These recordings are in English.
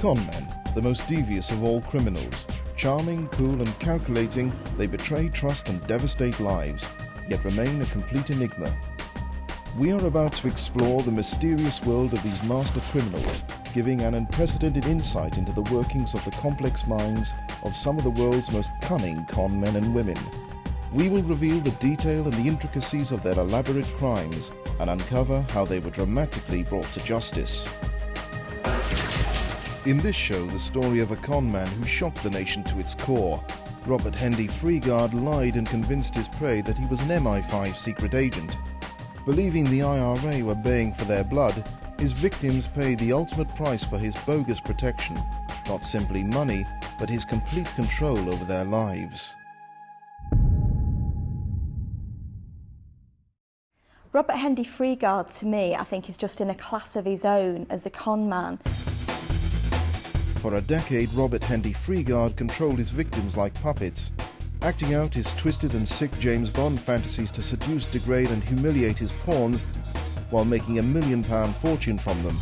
Conmen, the most devious of all criminals. Charming, cool and calculating, they betray trust and devastate lives, yet remain a complete enigma. We are about to explore the mysterious world of these master criminals, giving an unprecedented insight into the workings of the complex minds of some of the world's most cunning con men and women. We will reveal the detail and the intricacies of their elaborate crimes and uncover how they were dramatically brought to justice. In this show, the story of a con man who shocked the nation to its core. Robert Hendy Freegard lied and convinced his prey that he was an MI5 secret agent. Believing the IRA were baying for their blood, his victims paid the ultimate price for his bogus protection. Not simply money, but his complete control over their lives. Robert Hendy Freegard, to me, I think is just in a class of his own as a con man. For a decade, Robert Hendy Freegard controlled his victims like puppets, acting out his twisted and sick James Bond fantasies to seduce, degrade and humiliate his pawns while making £1 million fortune from them.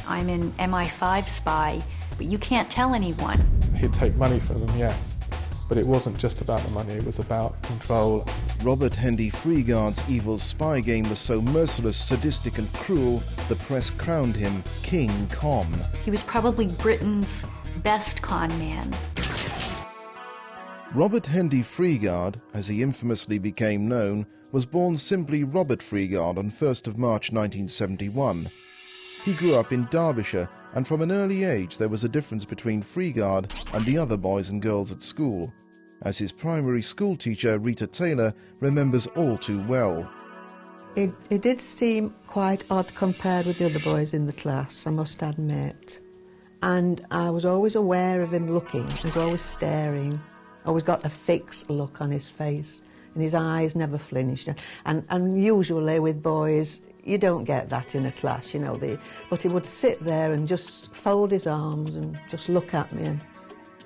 I'm an MI5 spy, but you can't tell anyone. He'd take money from them, yes, but it wasn't just about the money, it was about control. Robert Hendy Freegard's evil spy game was so merciless, sadistic and cruel, the press crowned him King Con. He was probably Britain's best con man. Robert Hendy Freegard, as he infamously became known, was born simply Robert Freegard on 1st of March 1971. He grew up in Derbyshire, and from an early age there was a difference between Freegard and the other boys and girls at school, as his primary school teacher, Rita Taylor, remembers all too well. It did seem quite odd compared with the other boys in the class, I must admit. And I was always aware of him looking, he was always staring, always got a fixed look on his face, and his eyes never flinched. And usually with boys, you don't get that in a class, you know, but he would sit there and just fold his arms and just look at me and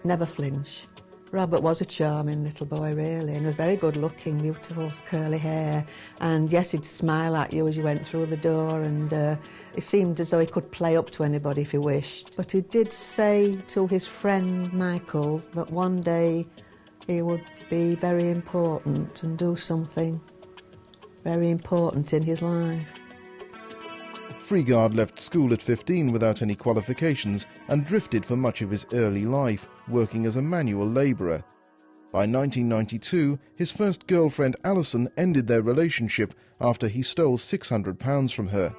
never flinch. Robert was a charming little boy, really, and was very good looking, beautiful curly hair. And yes, he'd smile at you as you went through the door, and it seemed as though he could play up to anybody if he wished. But he did say to his friend Michael that one day he would be very important and do something very important in his life. Freegard left school at 15 without any qualifications and drifted for much of his early life, working as a manual labourer. By 1992, his first girlfriend Alison ended their relationship after he stole £600 from her.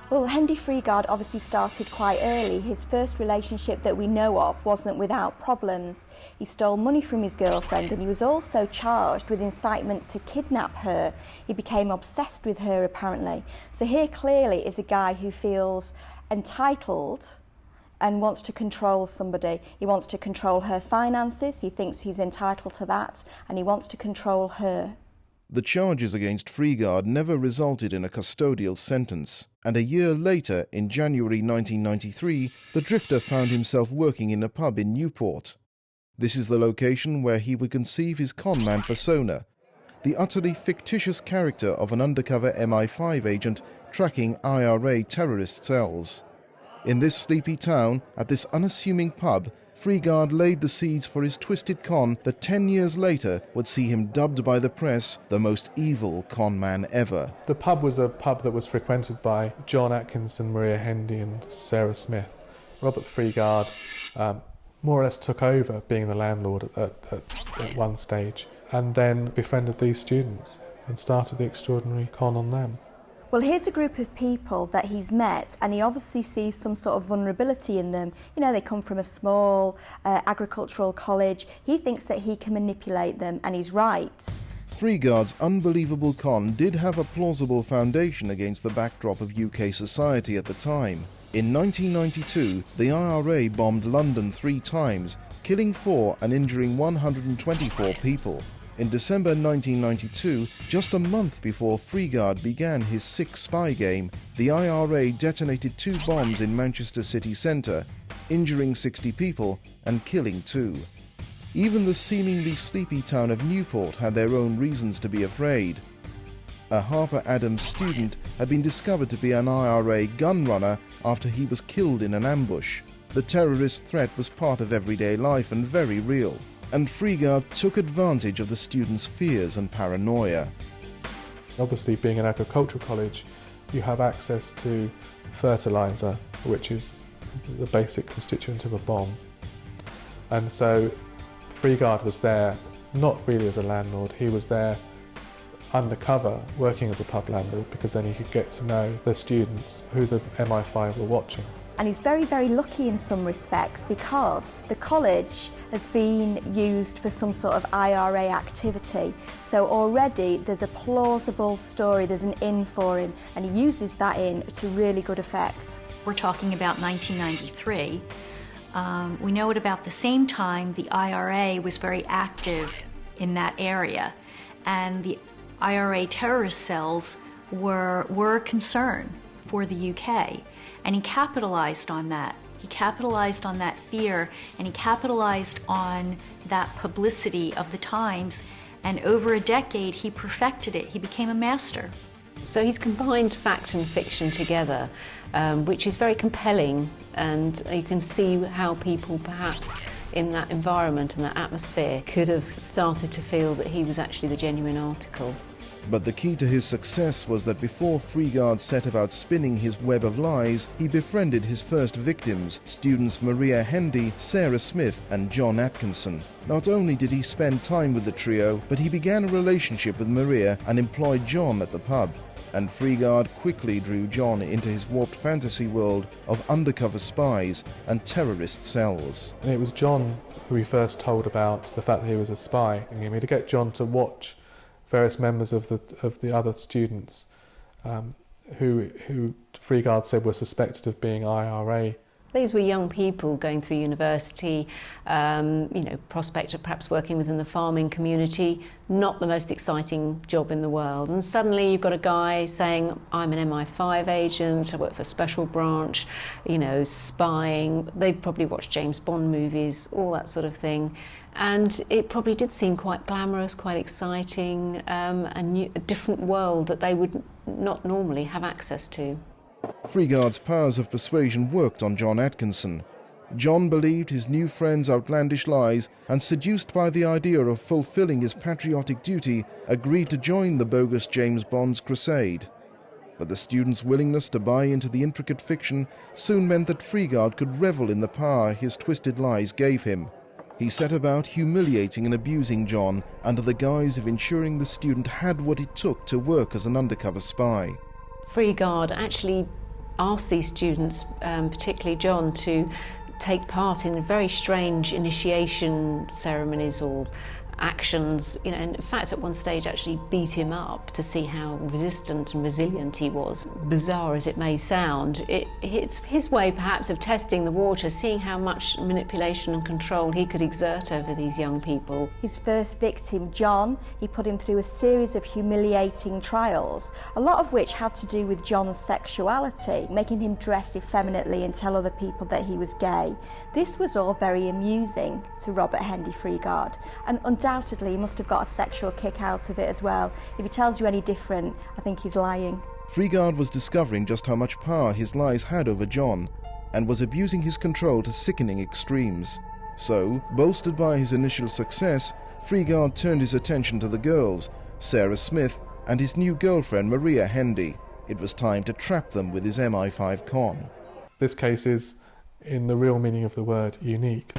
Well, Hendy Freegard obviously started quite early. His first relationship that we know of wasn't without problems. He stole money from his girlfriend, and he was also charged with incitement to kidnap her. He became obsessed with her, apparently. So here clearly is a guy who feels entitled and wants to control somebody. He wants to control her finances, he thinks he's entitled to that, and he wants to control her. The charges against Freegard never resulted in a custodial sentence, and a year later, in January 1993, the drifter found himself working in a pub in Newport. This is the location where he would conceive his conman persona, the utterly fictitious character of an undercover MI5 agent tracking IRA terrorist cells. In this sleepy town, at this unassuming pub, Freegard laid the seeds for his twisted con that 10 years later would see him dubbed by the press the most evil con man ever. The pub was a pub that was frequented by John Atkinson, Maria Hendy and Sarah Smith. Robert Freegard more or less took over being the landlord at one stage, and then befriended these students and started the extraordinary con on them. Well, here's a group of people that he's met, and he obviously sees some sort of vulnerability in them. You know, they come from a small agricultural college. He thinks that he can manipulate them, and he's right. Freegard's unbelievable con did have a plausible foundation against the backdrop of UK society at the time. In 1992, the IRA bombed London 3 times, killing 4 and injuring 124 people. In December 1992, just a month before Freegard began his sick spy game, the IRA detonated 2 bombs in Manchester city centre, injuring 60 people and killing 2. Even the seemingly sleepy town of Newport had their own reasons to be afraid. A Harper Adams student had been discovered to be an IRA gun runner after he was killed in an ambush. The terrorist threat was part of everyday life and very real, and Freegard took advantage of the students' fears and paranoia. Obviously, being an agricultural college, you have access to fertiliser, which is the basic constituent of a bomb. And so Freegard was there not really as a landlord, he was there undercover working as a pub landlord, because then he could get to know the students who the MI5 were watching. And he's very, very lucky in some respects, because the college has been used for some sort of IRA activity. So already there's a plausible story, there's an in for him, and he uses that in to really good effect. We're talking about 1993. We know at about the same time the IRA was very active in that area, and the IRA terrorist cells were a concern for the UK, and he capitalized on that. He capitalized on that fear, and he capitalized on that publicity of the times, and over a decade he perfected it. He became a master. So he's combined fact and fiction together, which is very compelling, and you can see how people perhaps in that environment and that atmosphere could have started to feel that he was actually the genuine article. But the key to his success was that before Freegard set about spinning his web of lies, he befriended his first victims, students Maria Hendy, Sarah Smith and John Atkinson. Not only did he spend time with the trio, but he began a relationship with Maria and employed John at the pub. And Freegard quickly drew John into his warped fantasy world of undercover spies and terrorist cells. And it was John who he first told about the fact that he was a spy. And to get John to watch various members of the other students who Freegard said were suspected of being IRA. These were young people going through university, prospect of perhaps working within the farming community, not the most exciting job in the world. And suddenly you've got a guy saying, I'm an MI5 agent, I work for a special branch, spying. They've probably watched James Bond movies, all that sort of thing. And it probably did seem quite glamorous, quite exciting, a different world that they would not normally have access to. Freegard's powers of persuasion worked on John Atkinson. John believed his new friend's outlandish lies and, seduced by the idea of fulfilling his patriotic duty, agreed to join the bogus James Bond's crusade. But the student's willingness to buy into the intricate fiction soon meant that Freegard could revel in the power his twisted lies gave him. He set about humiliating and abusing John under the guise of ensuring the student had what it took to work as an undercover spy. Freegard actually asked these students, particularly John, to take part in very strange initiation ceremonies or actions, and in fact at one stage actually beat him up to see how resistant and resilient he was. Bizarre as it may sound, it's his way perhaps of testing the water, seeing how much manipulation and control he could exert over these young people. His first victim, John, he put him through a series of humiliating trials, a lot of which had to do with John's sexuality, making him dress effeminately and tell other people that he was gay. This was all very amusing to Robert Hendy Freegard, and undoubtedly he must have got a sexual kick out of it as well. If he tells you any different, I think he's lying. Freegard was discovering just how much power his lies had over John, and was abusing his control to sickening extremes. So, bolstered by his initial success, Freegard turned his attention to the girls, Sarah Smith and his new girlfriend Maria Hendy. It was time to trap them with his MI5 con. This case is, in the real meaning of the word, unique.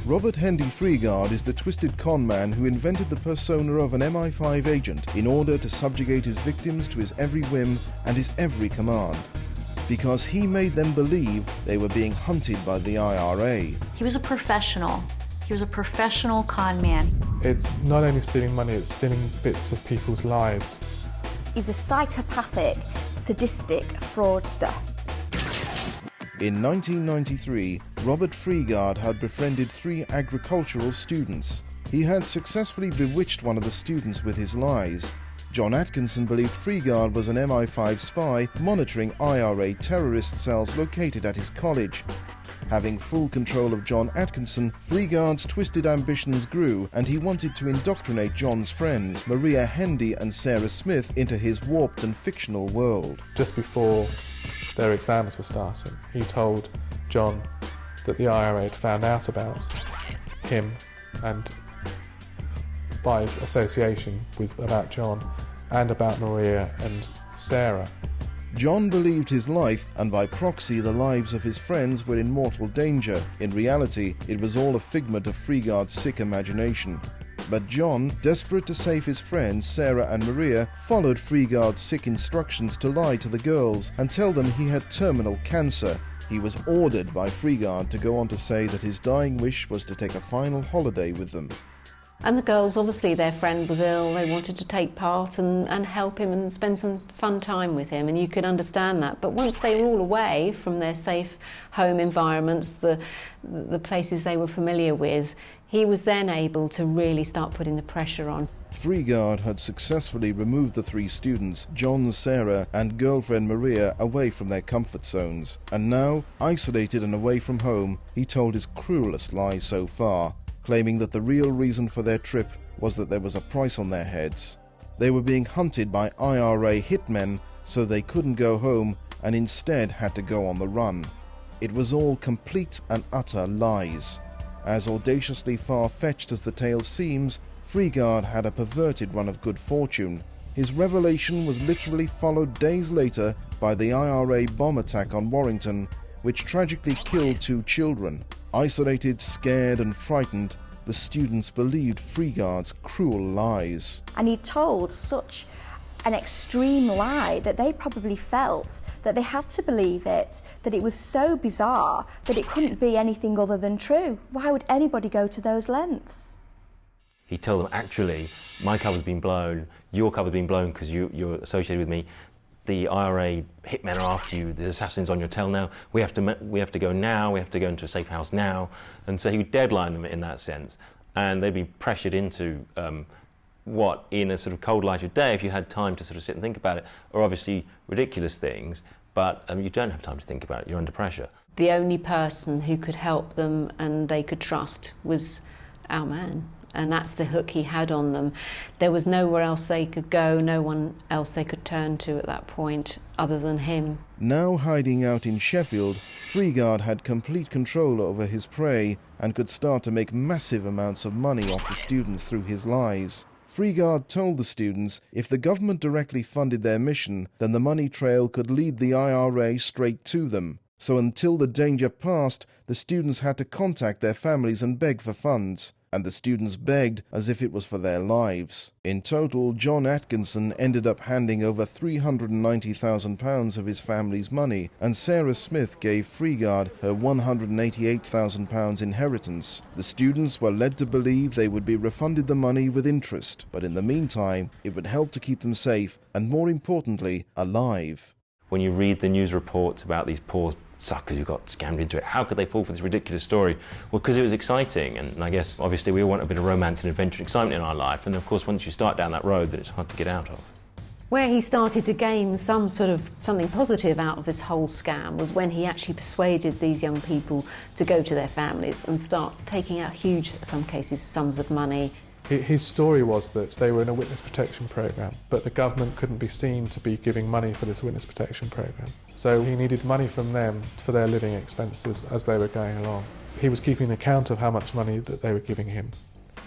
Robert Hendy Freegard is the twisted con man who invented the persona of an MI5 agent in order to subjugate his victims to his every whim and his every command, because he made them believe they were being hunted by the IRA. He was a professional. He was a professional con man. It's not only stealing money, it's stealing bits of people's lives. He's a psychopathic, sadistic fraudster. In 1993, Robert Freegard had befriended 3 agricultural students. He had successfully bewitched one of the students with his lies. John Atkinson believed Freegard was an MI5 spy monitoring IRA terrorist cells located at his college. Having full control of John Atkinson, Freegard's twisted ambitions grew, and he wanted to indoctrinate John's friends, Maria Hendy and Sarah Smith, into his warped and fictional world. Just before their exams were starting, he told John that the IRA had found out about him, and by association about John and about Maria and Sarah. John believed his life, and by proxy the lives of his friends, were in mortal danger. In reality, it was all a figment of Freegard's sick imagination. But John, desperate to save his friends Sarah and Maria, followed Freegard's sick instructions to lie to the girls and tell them he had terminal cancer. He was ordered by Freegard to go on to say that his dying wish was to take a final holiday with them. And the girls, obviously their friend was ill, they wanted to take part and help him and spend some fun time with him, and you could understand that. But once they were all away from their safe home environments, the places they were familiar with, he was then able to really start putting the pressure on. Freegard had successfully removed the three students, John, Sarah and girlfriend Maria, away from their comfort zones. And now, isolated and away from home, he told his cruelest lies so far, claiming that the real reason for their trip was that there was a price on their heads. They were being hunted by IRA hitmen, so they couldn't go home and instead had to go on the run. It was all complete and utter lies. As audaciously far-fetched as the tale seems, Freegard had a perverted run of good fortune. His revelation was literally followed days later by the IRA bomb attack on Warrington, which tragically killed 2 children. Isolated, scared and frightened, the students believed Freegard's cruel lies. And he told such an extreme lie that they probably felt that they had to believe it, that it was so bizarre that it couldn't be anything other than true. Why would anybody go to those lengths? He told them, actually, my cover's been blown, your cover's been blown because you're associated with me. The IRA hitmen are after you, the assassin's on your tail now, we have to go now, we have to go into a safe house now. And so he would deadline them in that sense. And they'd be pressured into what, in a sort of cold light of day, if you had time to sort of sit and think about it, are obviously ridiculous things, but you don't have time to think about it, you're under pressure. The only person who could help them and they could trust was our man. And that's the hook he had on them. There was nowhere else they could go, no one else they could turn to at that point other than him. Now hiding out in Sheffield, Freegard had complete control over his prey and could start to make massive amounts of money off the students through his lies. Freegard told the students if the government directly funded their mission, then the money trail could lead the IRA straight to them. So until the danger passed, the students had to contact their families and beg for funds. And the students begged as if it was for their lives. In total, John Atkinson ended up handing over £390,000 of his family's money, and Sarah Smith gave Freegard her £188,000 inheritance. The students were led to believe they would be refunded the money with interest, but in the meantime, it would help to keep them safe and, more importantly, alive. When you read the news reports about these poor suckers who got scammed into it, how could they fall for this ridiculous story? Well, because it was exciting, and I guess obviously we all want a bit of romance and adventure and excitement in our life, and of course once you start down that road, then it's hard to get out of. Where he started to gain something positive out of this whole scam was when he actually persuaded these young people to go to their families and start taking out huge, in some cases, sums of money. His story was that they were in a witness protection programme, but the government couldn't be seen to be giving money for this witness protection programme. So he needed money from them for their living expenses as they were going along. He was keeping an account of how much money that they were giving him,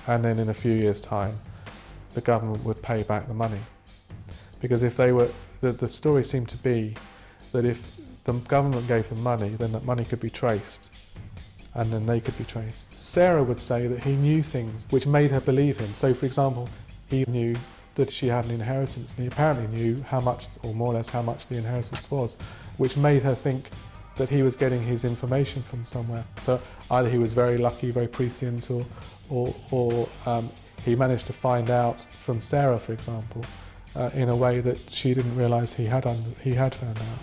and then in a few years' time, the government would pay back the money. Because if they were, the story seemed to be that if the government gave them money, then that money could be traced, and then they could be traced. Sarah would say that he knew things which made her believe him. So, for example, he knew that she had an inheritance, and he apparently knew how much, or more or less how much the inheritance was, which made her think that he was getting his information from somewhere. So either he was very lucky, very prescient, or he managed to find out from Sarah, for example, in a way that she didn't realise he had found out.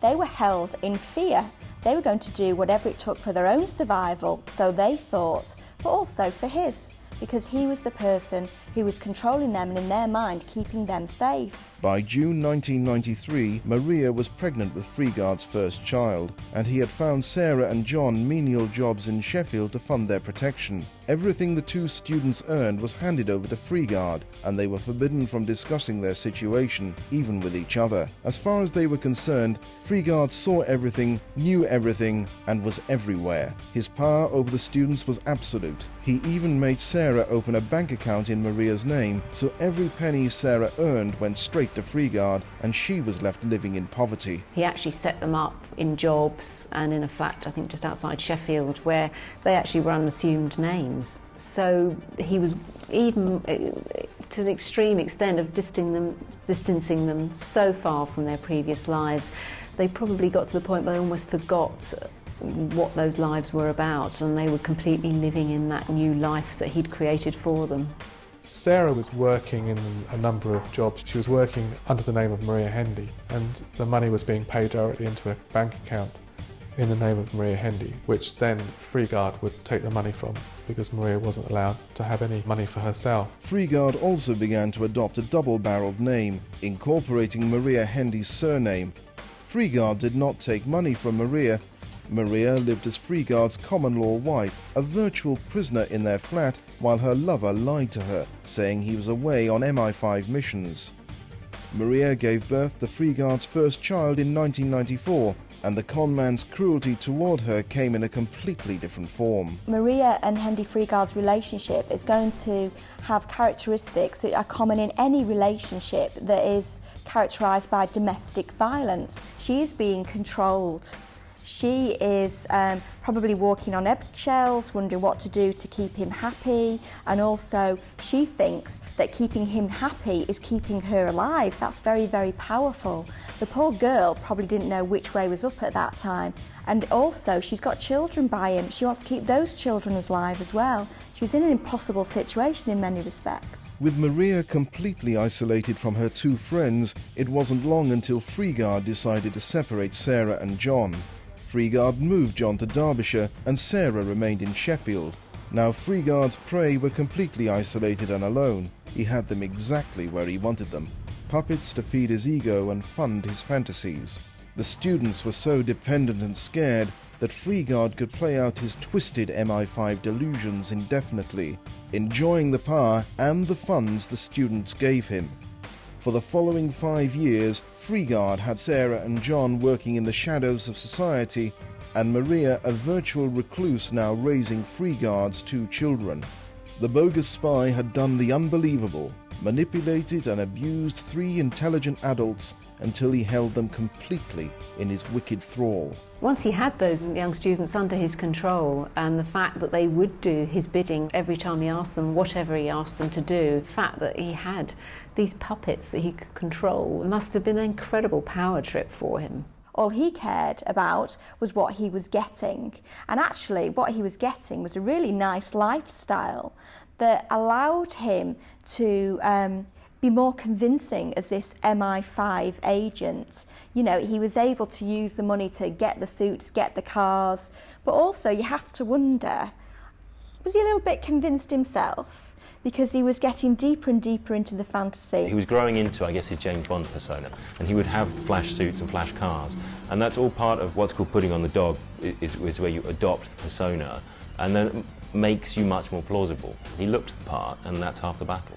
They were held in fear. They were going to do whatever it took for their own survival, so they thought, but also for his. because he was the person who was controlling them and in their mind keeping them safe. By June 1993, Maria was pregnant with Freegard's first child, and he had found Sarah and John menial jobs in Sheffield to fund their protection. Everything the two students earned was handed over to Freegard, and they were forbidden from discussing their situation, even with each other. As far as they were concerned, Freegard saw everything, knew everything, and was everywhere. His power over the students was absolute. He even made Sarah open a bank account in Maria's name, so every penny Sarah earned went straight to Freegard, and she was left living in poverty. He actually set them up in jobs and in a flat, I think just outside Sheffield, where they actually were unassumed names. So he was even to an extreme extent of distancing them so far from their previous lives. They probably got to the point where they almost forgot what those lives were about, and they were completely living in that new life that he'd created for them. Sarah was working in a number of jobs. She was working under the name of Maria Hendy, and the money was being paid directly into a bank account in the name of Maria Hendy, which then Freegard would take the money from, because Maria wasn't allowed to have any money for herself. Freegard also began to adopt a double-barreled name, incorporating Maria Hendy's surname. Freegard did not take money from Maria. Maria lived as Freegard's common-law wife, a virtual prisoner in their flat, while her lover lied to her, saying he was away on MI5 missions. Maria gave birth to Freegard's first child in 1994, and the conman's cruelty toward her came in a completely different form. Maria and Hendy Freegard's relationship is going to have characteristics that are common in any relationship that is characterised by domestic violence. She is being controlled. She is probably walking on eggshells, wondering what to do to keep him happy, and also she thinks that keeping him happy is keeping her alive. That's very, very powerful. The poor girl probably didn't know which way was up at that time, and also she's got children by him. She wants to keep those children alive as well. She was in an impossible situation in many respects. With Maria completely isolated from her two friends, it wasn't long until Freegard decided to separate Sarah and John. Freegard moved John to Derbyshire, and Sarah remained in Sheffield. Now Freegard's prey were completely isolated and alone. He had them exactly where he wanted them, puppets to feed his ego and fund his fantasies. The students were so dependent and scared that Freegard could play out his twisted MI5 delusions indefinitely, enjoying the power and the funds the students gave him. For the following 5 years, Freegard had Sarah and John working in the shadows of society, and Maria a virtual recluse now raising Freegard's two children. The bogus spy had done the unbelievable, manipulated and abused 3 intelligent adults until he held them completely in his wicked thrall. Once he had those young students under his control, and the fact that they would do his bidding every time he asked them, whatever he asked them to do, the fact that he had these puppets that he could control, must have been an incredible power trip for him. All he cared about was what he was getting. And actually what he was getting was a really nice lifestyle that allowed him to be more convincing as this MI5 agent. You know, he was able to use the money to get the suits, get the cars, but also you have to wonder, was he a little bit convinced himself? Because he was getting deeper and deeper into the fantasy. He was growing into, I guess, his James Bond persona, and he would have flash suits and flash cars, and that's all part of what's called putting on the dog, is where you adopt the persona, and then it makes you much more plausible. He looked the part, and that's half the battle.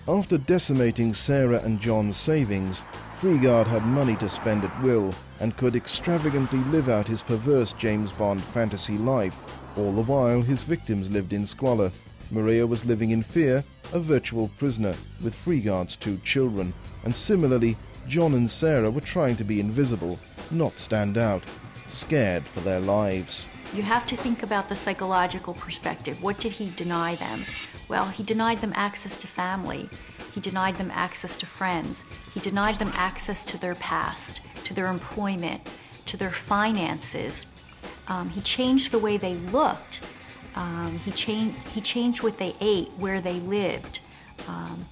After decimating Sarah and John's savings, Freegard had money to spend at will and could extravagantly live out his perverse James Bond fantasy life. All the while, his victims lived in squalor. Maria was living in fear, a virtual prisoner, with Freegard's 2 children, and similarly, John and Sarah were trying to be invisible, not stand out, scared for their lives. You have to think about the psychological perspective. What did he deny them? Well, he denied them access to family. He denied them access to friends. He denied them access to their past, to their employment, to their finances. He changed the way they looked. He changed what they ate, where they lived,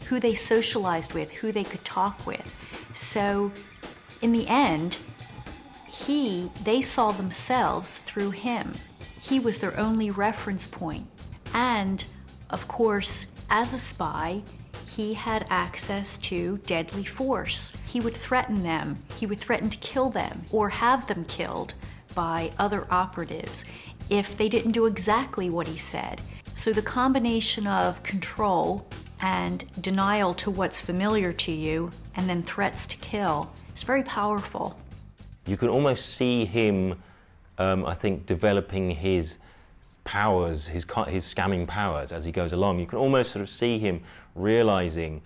who they socialized with, who they could talk with. So in the end, they saw themselves through him. He was their only reference point. And Of course, as a spy, he had access to deadly force. He would threaten them. He would threaten to kill them or have them killed by other operatives if they didn't do exactly what he said. So the combination of control and denial to what's familiar to you and then threats to kill is very powerful. You can almost see him, I think, developing his powers, his scamming powers as he goes along. You can almost sort of see him realizing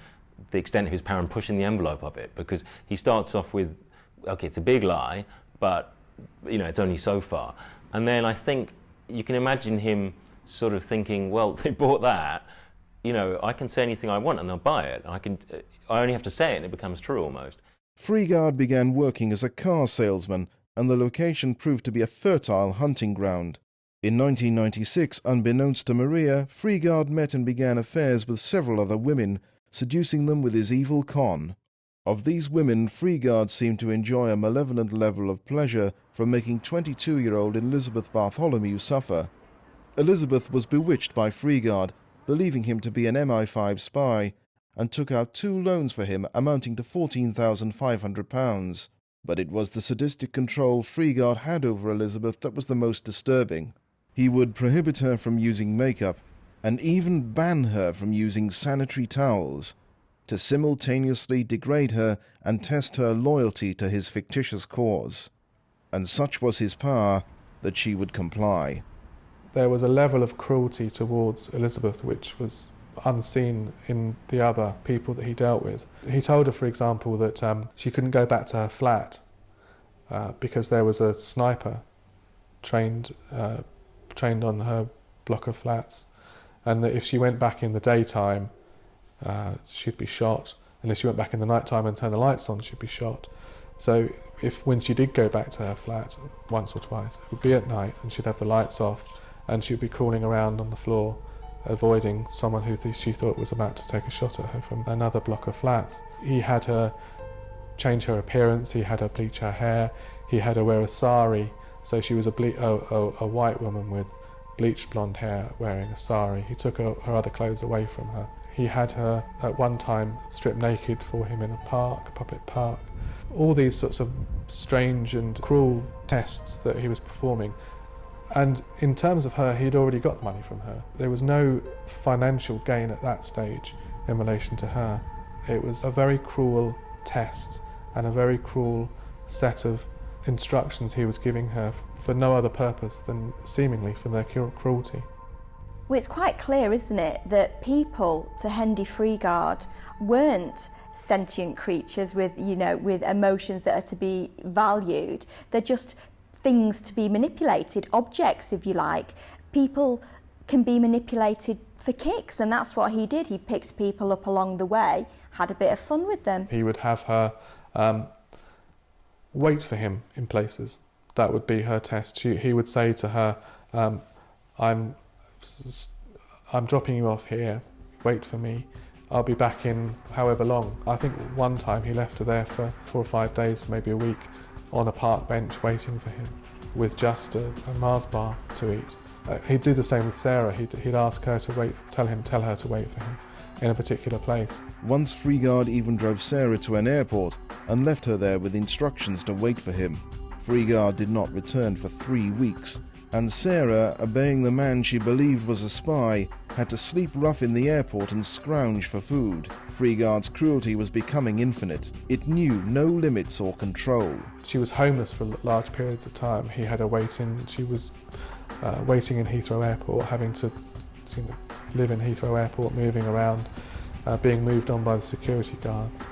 the extent of his power and pushing the envelope of it, because he starts off with, okay, it's a big lie, but you know, it's only so far. And then I think you can imagine him sort of thinking, well, they bought that, you know, I can say anything I want and they'll buy it. I only have to say it and it becomes true almost. Freegard began working as a car salesman, and the location proved to be a fertile hunting ground. In 1996, unbeknownst to Maria, Freegard met and began affairs with several other women, seducing them with his evil con. Of these women, Freegard seemed to enjoy a malevolent level of pleasure from making 22-year-old Elizabeth Bartholomew suffer. Elizabeth was bewitched by Freegard, believing him to be an MI5 spy, and took out 2 loans for him amounting to £14,500. But it was the sadistic control Freegard had over Elizabeth that was the most disturbing. He would prohibit her from using makeup, and even ban her from using sanitary towels, to simultaneously degrade her and test her loyalty to his fictitious cause. And such was his power that she would comply. There was a level of cruelty towards Elizabeth which was unseen in the other people that he dealt with. He told her, for example, that she couldn't go back to her flat because there was a sniper trained on her block of flats, and that if she went back in the daytime, she'd be shot, and if she went back in the night time and turned the lights on, she'd be shot. So when she did go back to her flat once or twice, it would be at night, and she'd have the lights off, and she'd be crawling around on the floor, avoiding someone who she thought was about to take a shot at her from another block of flats. He had her change her appearance, he had her bleach her hair, he had her wear a sari, so she was a white woman with bleached blonde hair wearing a sari. He took her other clothes away from her. He had her at one time stripped naked for him in a public park. All these sorts of strange and cruel tests that he was performing. And in terms of her, he'd already got money from her. There was no financial gain at that stage in relation to her. It was a very cruel test and a very cruel set of instructions he was giving her for no other purpose than seemingly for their cruelty. Well, it's quite clear, isn't it, that people to Hendy Freegard weren't sentient creatures with emotions that are to be valued. They're just things to be manipulated, objects, if you like. People can be manipulated for kicks, and that's what he did. He picked people up along the way, had a bit of fun with them. He would have her wait for him in places. That would be her test. He would say to her, I'm dropping you off here, wait for me, I'll be back in however long. I think one time he left her there for 4 or 5 days, maybe a week, on a park bench waiting for him with just a Mars bar to eat. He'd do the same with Sarah. He'd ask her to wait, tell her to wait for him in a particular place. Once Freegard even drove Sarah to an airport and left her there with instructions to wait for him. Freegard did not return for 3 weeks, and Sarah, obeying the man she believed was a spy, had to sleep rough in the airport and scrounge for food. Freegard's cruelty was becoming infinite. It knew no limits or control. She was homeless for large periods of time. He had her waiting. She was waiting in Heathrow Airport, having to live in Heathrow Airport, moving around, being moved on by the security guards.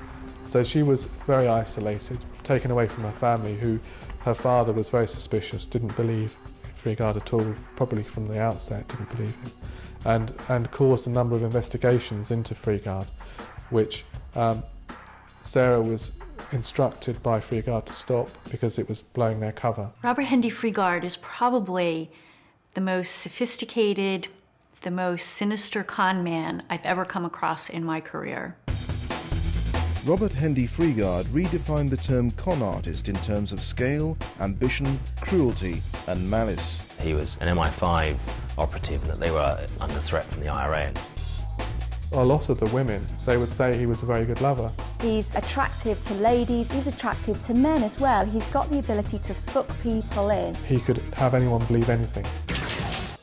So she was very isolated, taken away from her family, who her father was very suspicious, didn't believe Freegard at all, probably from the outset didn't believe him, and caused a number of investigations into Freegard, which Sarah was instructed by Freegard to stop because it was blowing their cover. Robert Hendy Freegard is probably the most sophisticated, the most sinister con man I've ever come across in my career. Robert Hendy Freegard redefined the term con artist in terms of scale, ambition, cruelty and malice. He was an MI5 operative and that they were under threat from the IRA. A lot of the women, they would say he was a very good lover. He's attractive to ladies, he's attractive to men as well. He's got the ability to suck people in. He could have anyone believe anything.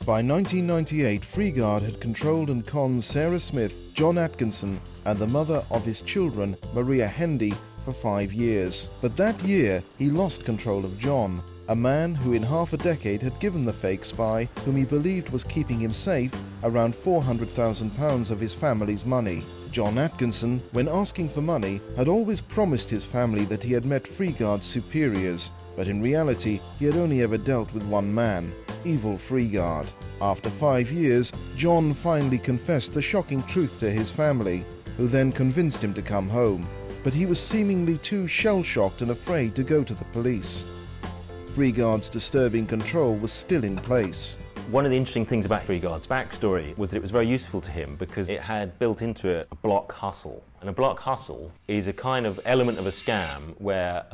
By 1998, Freegard had controlled and conned Sarah Smith, John Atkinson and the mother of his children, Maria Hendy, for 5 years. But that year, he lost control of John, a man who in half a decade had given the fake spy, whom he believed was keeping him safe, around £400,000 of his family's money. John Atkinson, when asking for money, had always promised his family that he had met Freegard's superiors, but in reality he had only ever dealt with one man, Evil Freegard. After 5 years, John finally confessed the shocking truth to his family, who then convinced him to come home. But he was seemingly too shell-shocked and afraid to go to the police. Freegard's disturbing control was still in place. One of the interesting things about Freegard's backstory was that it was very useful to him because it had built into it a block hustle. And a block hustle is a kind of element of a scam where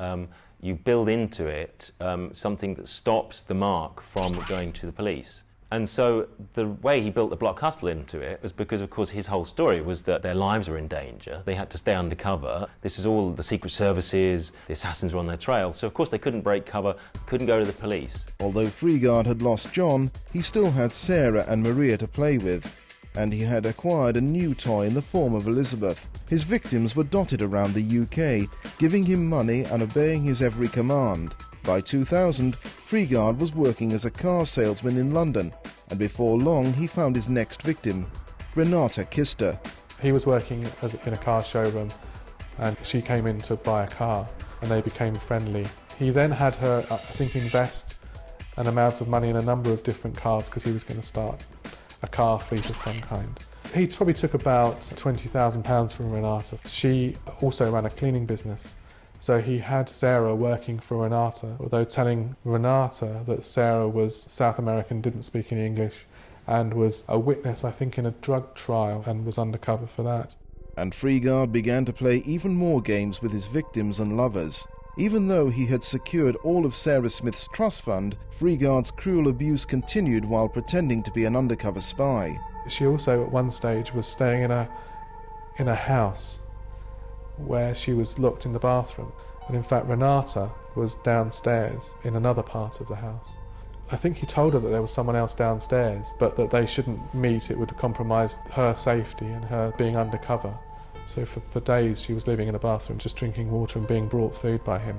you build into it something that stops the mark from going to the police. And so the way he built the block hustle into it was because, of course, his whole story was that their lives were in danger. They had to stay undercover. This is all the secret services, the assassins were on their trail. So, of course, they couldn't break cover, couldn't go to the police. Although Freegard had lost John, he still had Sarah and Maria to play with. And he had acquired a new toy in the form of Elizabeth. His victims were dotted around the UK, giving him money and obeying his every command. By 2000, Freegard was working as a car salesman in London, and before long he found his next victim, Renata Kister. He was working in a car showroom and she came in to buy a car and they became friendly. He then had her, I think, invest an amount of money in a number of different cars because he was going to start a car fleet of some kind. He probably took about £20,000 from Renata. She also ran a cleaning business. So he had Sarah working for Renata, although telling Renata that Sarah was South American, didn't speak any English, and was a witness, I think, in a drug trial and was undercover for that. And Freegard began to play even more games with his victims and lovers. Even though he had secured all of Sarah Smith's trust fund, Freegard's cruel abuse continued while pretending to be an undercover spy. She also, at one stage, was staying in a house where she was locked in the bathroom, and in fact Renata was downstairs in another part of the house. I think he told her that there was someone else downstairs, but that they shouldn't meet, it would compromise her safety and her being undercover. So for days she was living in a bathroom, just drinking water and being brought food by him.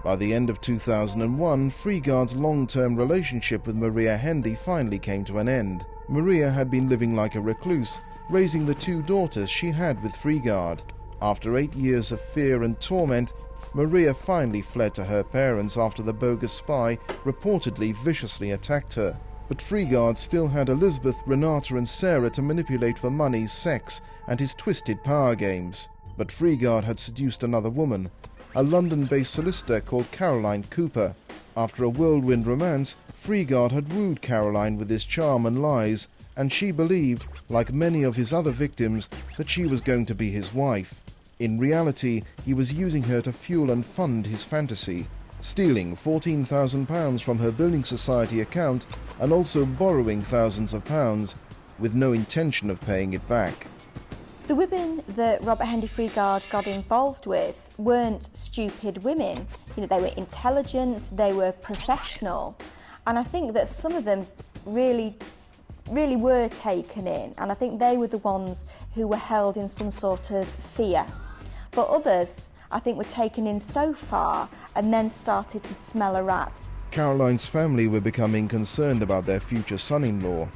By the end of 2001, Freegard's long-term relationship with Maria Hendy finally came to an end. Maria had been living like a recluse, raising the 2 daughters she had with Freegard. After 8 years of fear and torment, Maria finally fled to her parents after the bogus spy reportedly viciously attacked her. But Freegard still had Elizabeth, Renata and Sarah to manipulate for money, sex and his twisted power games. But Freegard had seduced another woman, a London-based solicitor called Caroline Cooper. After a whirlwind romance, Freegard had wooed Caroline with his charm and lies, and she believed, like many of his other victims, that she was going to be his wife. In reality, he was using her to fuel and fund his fantasy, stealing £14,000 from her building society account and also borrowing thousands of pounds, with no intention of paying it back. The women that Robert Hendy Freegard got involved with weren't stupid women. You know, they were intelligent, they were professional, and I think that some of them really were taken in, and I think they were the ones who were held in some sort of fear. But others, I think, were taken in so far and then started to smell a rat. Caroline's family were becoming concerned about their future son-in-law,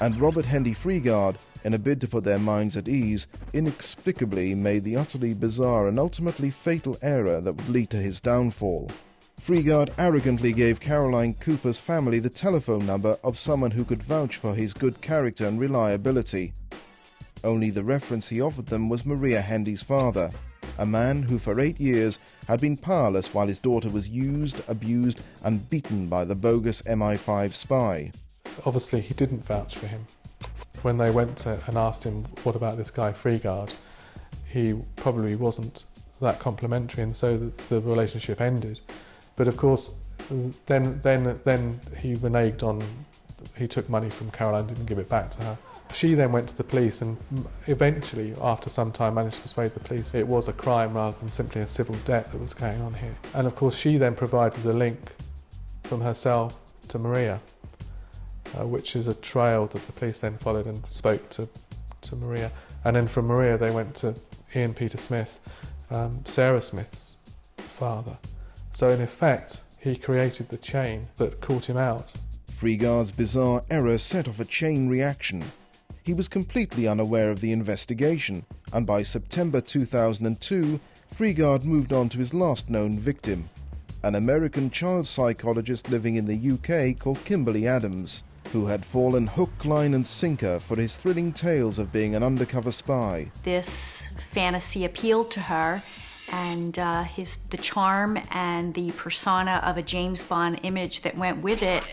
and Robert Hendy Freegard, in a bid to put their minds at ease, inexplicably made the utterly bizarre and ultimately fatal error that would lead to his downfall. Freegard arrogantly gave Caroline Cooper's family the telephone number of someone who could vouch for his good character and reliability. Only the reference he offered them was Maria Hendy's father, a man who for 8 years had been powerless while his daughter was used, abused and beaten by the bogus MI5 spy. Obviously he didn't vouch for him. When they went and asked him, what about this guy Freegard, he probably wasn't that complimentary, and so the relationship ended. But of course, then he reneged on, he took money from Caroline, didn't give it back to her. She then went to the police and eventually, after some time, managed to persuade the police it was a crime rather than simply a civil debt that was going on here. And of course, she then provided the link from herself to Maria, which is a trail that the police then followed and spoke to Maria. And then from Maria, they went to Ian Peter Smith, Sarah Smith's father. So in effect, he created the chain that caught him out. Freegard's bizarre error set off a chain reaction. He was completely unaware of the investigation, and by September 2002, Freegard moved on to his last known victim, an American child psychologist living in the UK called Kimberly Adams, who had fallen hook, line and sinker for his thrilling tales of being an undercover spy. This fantasy appealed to her, and the charm and the persona of a James Bond image that went with it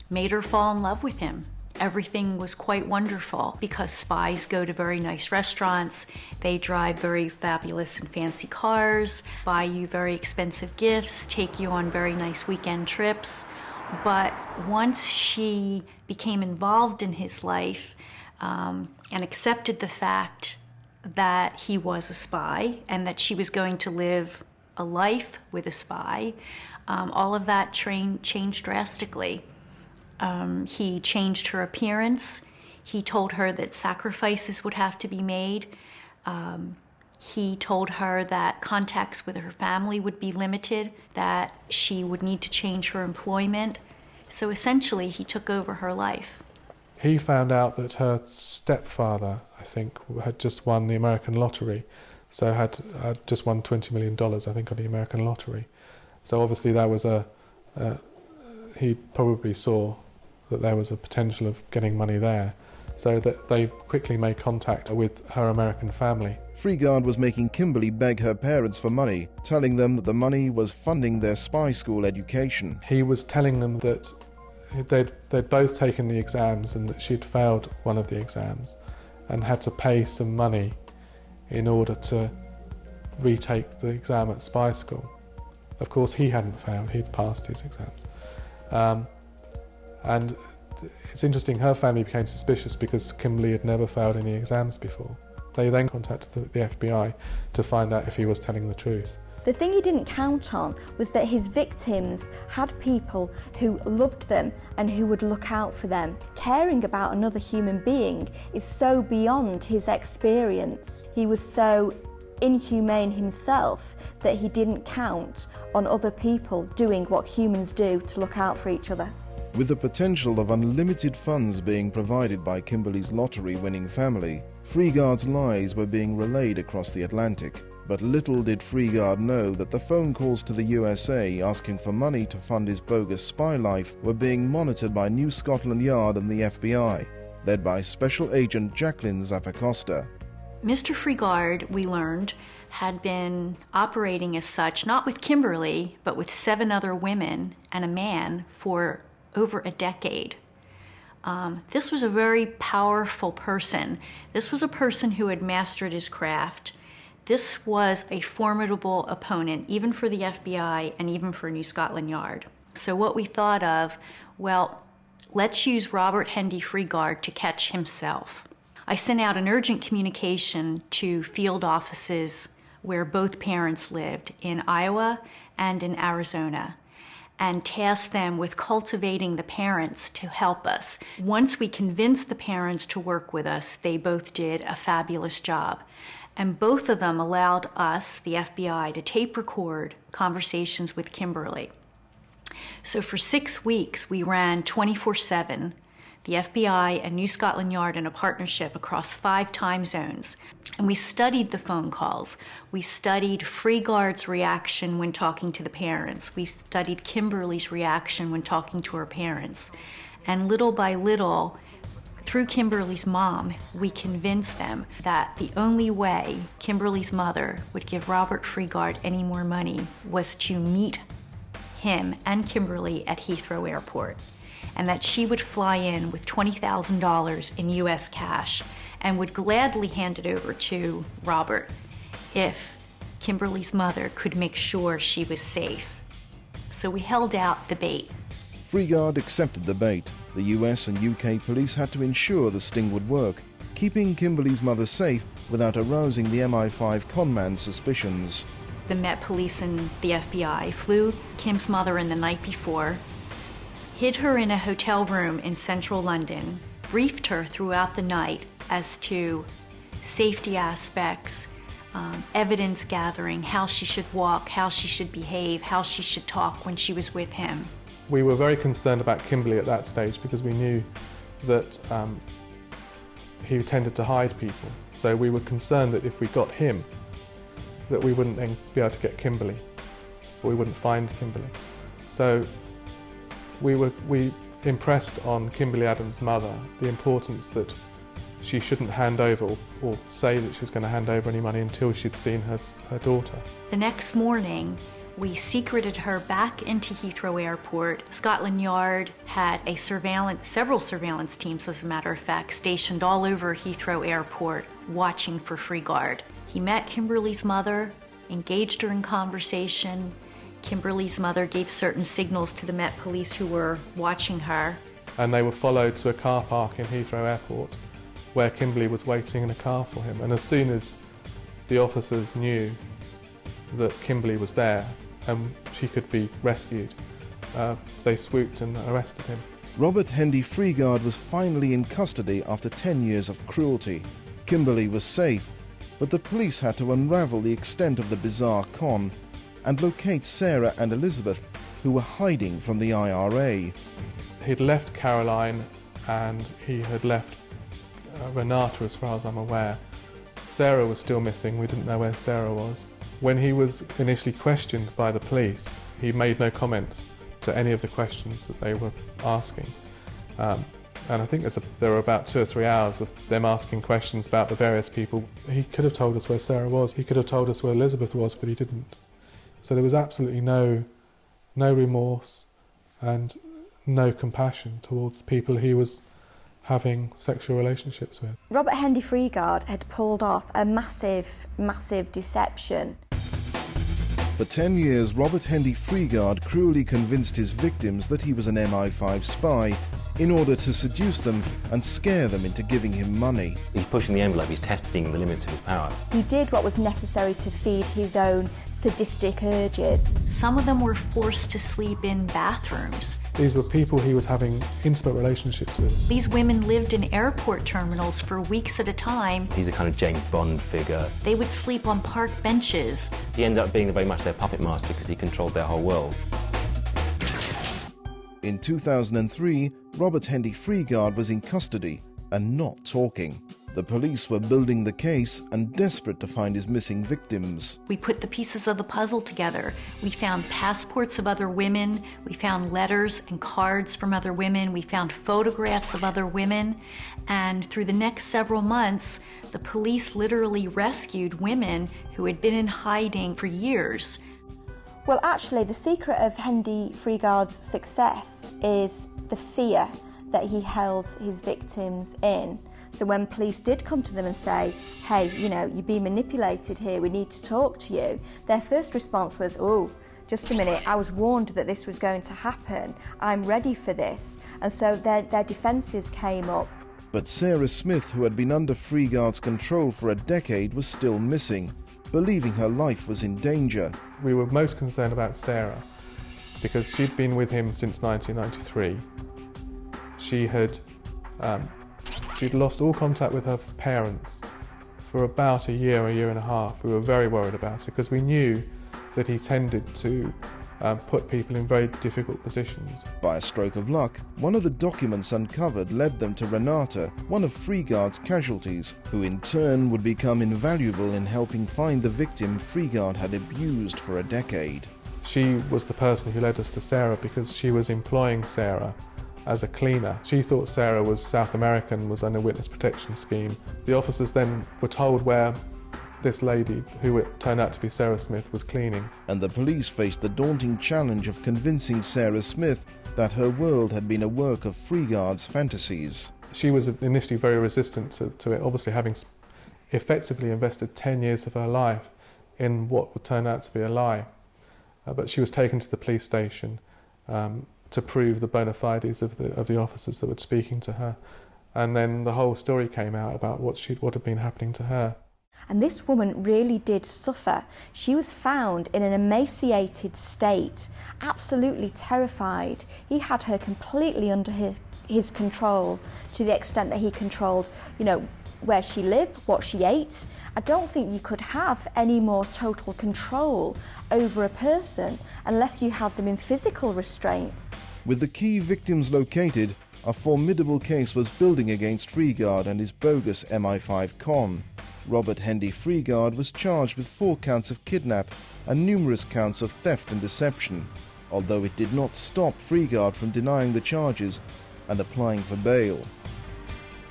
made her fall in love with him. Everything was quite wonderful because spies go to very nice restaurants, they drive very fabulous and fancy cars, buy you very expensive gifts, take you on very nice weekend trips. But once she became involved in his life and accepted the fact that he was a spy and that she was going to live a life with a spy, all of that changed drastically. He changed her appearance. He told her that sacrifices would have to be made. He told her that contacts with her family would be limited, that she would need to change her employment. So essentially, he took over her life. He found out that her stepfather, I think, had just won the American lottery. So had just won $20 million, I think, on the American lottery. So obviously that was he probably saw that there was a potential of getting money there. So that they quickly made contact with her American family. Freegard was making Kimberly beg her parents for money, telling them that the money was funding their spy school education. He was telling them that they'd both taken the exams and that she'd failed one of the exams and had to pay some money in order to retake the exam at spy school. Of course, he hadn't failed, he'd passed his exams. And it's interesting, her family became suspicious because Kimberly had never failed any exams before. They then contacted the FBI to find out if he was telling the truth. The thing he didn't count on was that his victims had people who loved them and who would look out for them. Caring about another human being is so beyond his experience. He was so inhumane himself that he didn't count on other people doing what humans do to look out for each other. With the potential of unlimited funds being provided by Kimberly's lottery-winning family, Freegard's lies were being relayed across the Atlantic. But little did Freegard know that the phone calls to the USA asking for money to fund his bogus spy life were being monitored by New Scotland Yard and the FBI, led by Special Agent Jacqueline Zappacosta. Mr. Freegard, we learned, had been operating as such, not with Kimberly, but with 7 other women and a man for over a decade. This was a very powerful person. This was a person who had mastered his craft. This was a formidable opponent, even for the FBI and even for New Scotland Yard. So what we thought of, well, let's use Robert Hendy Freegard to catch himself. I sent out an urgent communication to field offices where both parents lived, in Iowa and in Arizona, and tasked them with cultivating the parents to help us. Once we convinced the parents to work with us, they both did a fabulous job. And both of them allowed us, the FBI, to tape record conversations with Kimberly. So for 6 weeks, we ran 24/7, the FBI and New Scotland Yard in a partnership across 5 time zones. And we studied the phone calls. We studied Freegard's reaction when talking to the parents. We studied Kimberly's reaction when talking to her parents. And little by little, through Kimberly's mom, we convinced them that the only way Kimberly's mother would give Robert Freegard any more money was to meet him and Kimberly at Heathrow Airport. and that she would fly in with $20,000 in US cash and would gladly hand it over to Robert if Kimberly's mother could make sure she was safe. So we held out the bait. Freegard accepted the bait. The US and UK police had to ensure the sting would work, keeping Kimberly's mother safe without arousing the MI5 conman's suspicions. The Met Police and the FBI flew Kim's mother in the night before, hid her in a hotel room in central London, briefed her throughout the night as to safety aspects, evidence gathering, how she should walk, how she should behave, how she should talk when she was with him. We were very concerned about Kimberly at that stage because we knew that he tended to hide people. So we were concerned that if we got him, that we wouldn't then be able to get Kimberly, or we wouldn't find Kimberly. So we impressed on Kimberly Adams' mother the importance that she shouldn't hand over or say that she was going to hand over any money until she'd seen her daughter. The next morning, we secreted her back into Heathrow Airport. Scotland Yard had several surveillance teams, as a matter of fact, stationed all over Heathrow Airport, watching for Freegard. He met Kimberly's mother, engaged her in conversation. Kimberly's mother gave certain signals to the Met Police who were watching her. And they were followed to a car park in Heathrow Airport, where Kimberly was waiting in a car for him. And as soon as the officers knew that Kimberly was there and she could be rescued, they swooped and arrested him. Robert Hendy Freegard was finally in custody after 10 years of cruelty. Kimberly was safe, but the police had to unravel the extent of the bizarre con and locate Sarah and Elizabeth, who were hiding from the IRA. He'd left Caroline and he had left Renata, as far as I'm aware. Sarah was still missing. We didn't know where Sarah was. When he was initially questioned by the police, he made no comment to any of the questions that they were asking. And I think there were about 2 or 3 hours of them asking questions about the various people. He could have told us where Sarah was. He could have told us where Elizabeth was, but he didn't. So there was absolutely no remorse and no compassion towards people he was having sexual relationships with. Robert Hendy Freegard had pulled off a massive, massive deception. For 10 years, Robert Hendy Freegard cruelly convinced his victims that he was an MI5 spy in order to seduce them and scare them into giving him money. He's pushing the envelope, he's testing the limits of his power. He did what was necessary to feed his own sadistic urges. Some of them were forced to sleep in bathrooms. These were people he was having intimate relationships with. These women lived in airport terminals for weeks at a time. He's a kind of James Bond figure. They would sleep on park benches. He ended up being very much their puppet master because he controlled their whole world. In 2003, Robert Hendy Freegard was in custody and not talking. The police were building the case and desperate to find his missing victims. We put the pieces of the puzzle together. We found passports of other women. We found letters and cards from other women. We found photographs of other women. And through the next several months, the police literally rescued women who had been in hiding for years. Well, actually, the secret of Hendy Freegard's success is the fear that he held his victims in. So when police did come to them and say, hey, you know, you're being manipulated here, we need to talk to you, their first response was, oh, just a minute, I was warned that this was going to happen, I'm ready for this. And so their defences came up. But Sarah Smith, who had been under Freegard's control for a decade, was still missing, believing her life was in danger. We were most concerned about Sarah because she'd been with him since 1993. She'd lost all contact with her parents for about a year and a half. We were very worried about her because we knew that he tended to put people in very difficult positions. By a stroke of luck, one of the documents uncovered led them to Renata, one of Freegard's casualties, who in turn would become invaluable in helping find the victim Freegard had abused for a decade. She was the person who led us to Sarah because she was employing Sarah as a cleaner. She thought Sarah was South American, was under witness protection scheme. The officers then were told where this lady, who it turned out to be Sarah Smith, was cleaning. And the police faced the daunting challenge of convincing Sarah Smith that her world had been a work of Freegard's fantasies. She was initially very resistant to it, obviously having effectively invested 10 years of her life in what would turn out to be a lie. But she was taken to the police station to prove the bona fides of the officers that were speaking to her. And then the whole story came out about what had been happening to her. And this woman really did suffer. She was found in an emaciated state, absolutely terrified. He had her completely under his control, to the extent that he controlled, where she lived, what she ate. I don't think you could have any more total control over a person unless you had them in physical restraints. With the key victims located, a formidable case was building against Freegard and his bogus MI5 con. Robert Hendy Freegard was charged with 4 counts of kidnap and numerous counts of theft and deception, although it did not stop Freegard from denying the charges and applying for bail.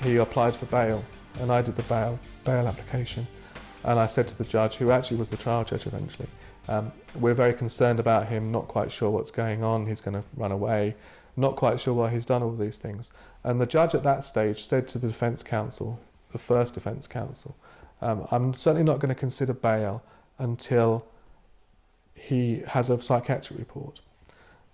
He applied for bail, and I did the bail application. And I said to the judge, who actually was the trial judge eventually, we're very concerned about him, not quite sure what's going on, he's going to run away, not quite sure why he's done all these things. And the judge at that stage said to the defence counsel, the first defence counsel, I'm certainly not going to consider bail until he has a psychiatric report.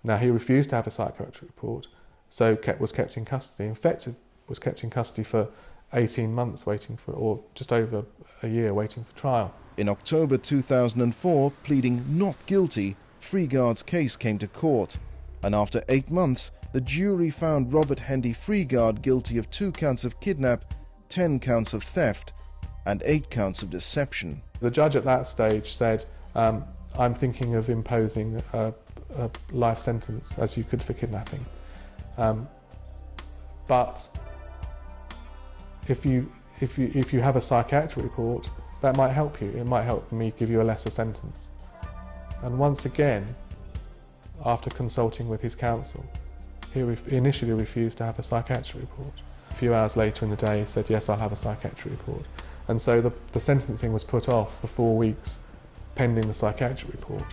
Now, he refused to have a psychiatric report, so was kept in custody. In fact, was kept in custody for 18 months or just over a year waiting for trial. In October 2004, pleading not guilty, Freegard's case came to court, and after 8 months, the jury found Robert Hendy Freegard guilty of 2 counts of kidnap, 10 counts of theft, and 8 counts of deception. The judge at that stage said, I'm thinking of imposing a life sentence, as you could for kidnapping. But if you have a psychiatric report, that might help you. It might help me give you a lesser sentence. And once again, after consulting with his counsel, he initially refused to have a psychiatric report. A few hours later in the day, he said, yes, I'll have a psychiatric report. And so the sentencing was put off for 4 weeks, pending the psychiatric report.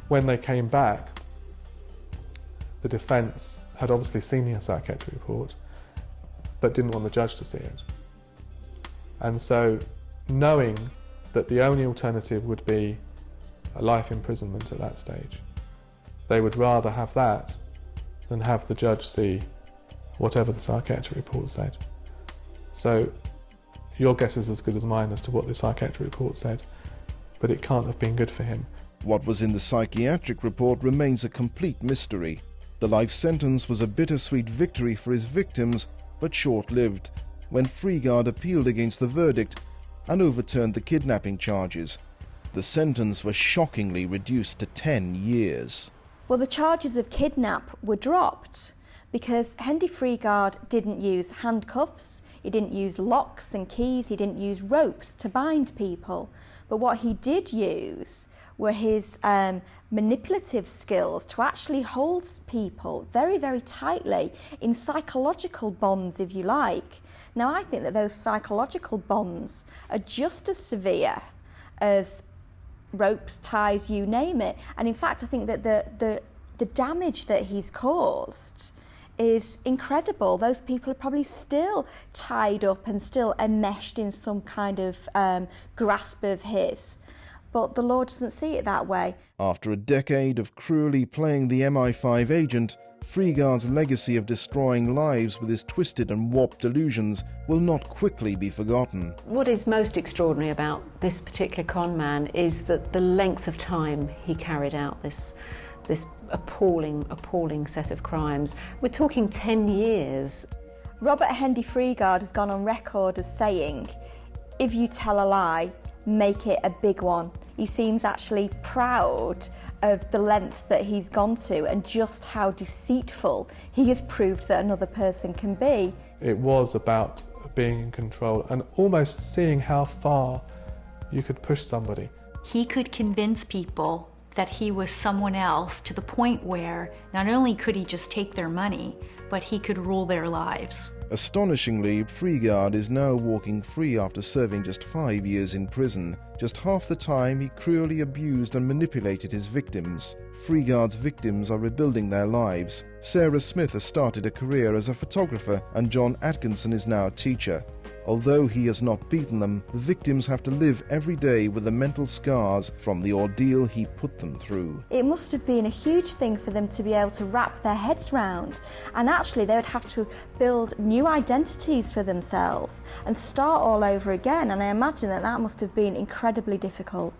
When they came back, the defence had obviously seen the psychiatric report, but didn't want the judge to see it. And so, knowing that the only alternative would be a life imprisonment at that stage, they would rather have that than have the judge see whatever the psychiatric report said. So, your guess is as good as mine as to what the psychiatric report said, but it can't have been good for him. What was in the psychiatric report remains a complete mystery. The life sentence was a bittersweet victory for his victims, but short-lived, when Freegard appealed against the verdict and overturned the kidnapping charges. The sentence was shockingly reduced to 10 years. Well, the charges of kidnap were dropped because Hendy Freegard didn't use handcuffs, he didn't use locks and keys, he didn't use ropes to bind people. But what he did use were his manipulative skills to actually hold people very, very tightly in psychological bonds, if you like. Now, I think that those psychological bonds are just as severe as ropes, ties, you name it. And in fact, I think that the damage that he's caused is incredible. Those people are probably still tied up and still enmeshed in some kind of grasp of his. But the law doesn't see it that way. After a decade of cruelly playing the MI5 agent, Freegard's legacy of destroying lives with his twisted and warped delusions will not quickly be forgotten. What is most extraordinary about this particular con man is that the length of time he carried out this appalling set of crimes. We're talking 10 years. Robert Hendy Freegard has gone on record as saying, if you tell a lie, make it a big one. He seems actually proud of the lengths that he's gone to and just how deceitful he has proved that another person can be. It was about being in control and almost seeing how far you could push somebody. He could convince people that he was someone else to the point where not only could he just take their money, but he could rule their lives. Astonishingly, Freegard is now walking free after serving just 5 years in prison. Just half the time, he cruelly abused and manipulated his victims. Freegard's victims are rebuilding their lives. Sarah Smith has started a career as a photographer, and John Atkinson is now a teacher. Although he has not beaten them, the victims have to live every day with the mental scars from the ordeal he put them through. It must have been a huge thing for them to be able to wrap their heads round, and actually they would have to build new identities for themselves and start all over again, and I imagine that that must have been incredibly difficult.